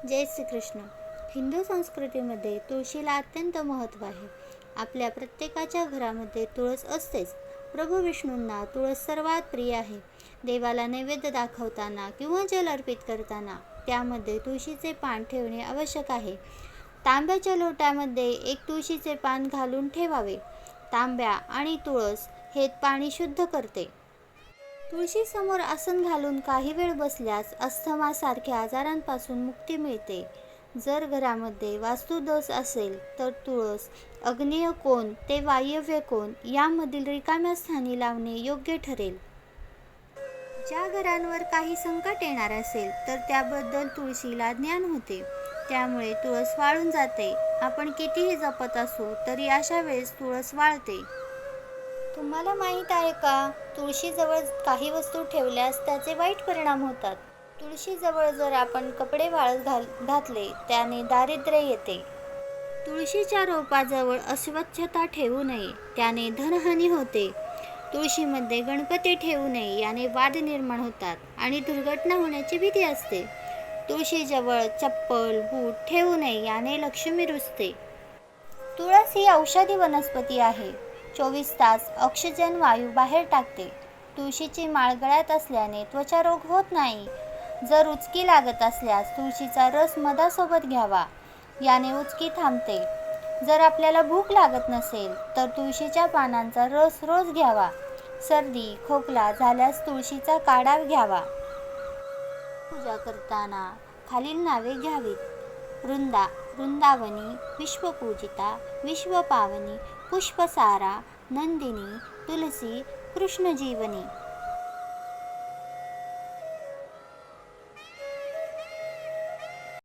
जय श्रीकृष्ण. हिंदू संस्कृतीमध्ये तुळशीला अत्यंत महत्त्व आहे. आपल्या प्रत्येकाच्या घरामध्ये तुळस असतेच. प्रभू विष्णूंना तुळस सर्वात प्रिय आहे. देवाला नैवेद्य दाखवताना किंवा जल अर्पित करताना त्यामध्ये तुळशीचे पान ठेवणे आवश्यक आहे. तांब्याच्या लोट्यामध्ये एक तुळशीचे पान घालून ठेवावे. तांब्या आणि तुळस हे पाणी शुद्ध करते. तुळशीसमोर आसन घालून काही वेळ बसल्यास अस्थमासारख्या आजारांपासून मुक्ती मिळते. जर घरामध्ये वास्तुदोष असेल तर तुळस आग्नेय कोन ते वायव्य कोन यामधील रिकाम्या स्थानी लावणे योग्य ठरेल. ज्या घरांवर काही संकट येणार असेल तर त्याबद्दल तुळशीला ज्ञान होते, त्यामुळे तुळस वाळून जाते. आपण कितीही जपत असू तरी अशा वेळेस तुळस वाळते. तुम्हाला माहीत आहे का, तुळशीजवळ काही वस्तू ठेवल्यास त्याचे वाईट परिणाम होतात. तुळशीजवळ जर आपण कपडे वाळत घातले त्याने दारिद्र्य येते. तुळशीच्या रोपाजवळ अस्वच्छता ठेवू नये, त्याने धनहानी होते. तुळशीमध्ये गणपती ठेवू नये, याने वाद निर्माण होतात आणि दुर्घटना होण्याची भीती असते. तुळशीजवळ चप्पल बूट ठेवू नये, याने लक्ष्मी रुजते. तुळस ही औषधी वनस्पती आहे. 24 तास ऑक्सिजन वायू बाहेर टाकते. तुळशीची माळ गळ्यात असल्याने त्वचारोग होत नाही. जर उचकी लागत असल्यास तुळशीचा रस मधासोबत घ्यावा, याने उचकी थांबते. जर आपल्याला भूक लागत नसेल तर तुळशीच्या पानांचा रस रोज घ्यावा. सर्दी खोकला झाल्यास तुळशीचा काढा घ्यावा. पूजा करताना खालील नावे घ्यावीत: वृंदा, वृंदावनी, विश्वपूजिता, विश्वपावनी, पुष्पसारा, नंदिनी, तुलसी, कृष्णजीवनी.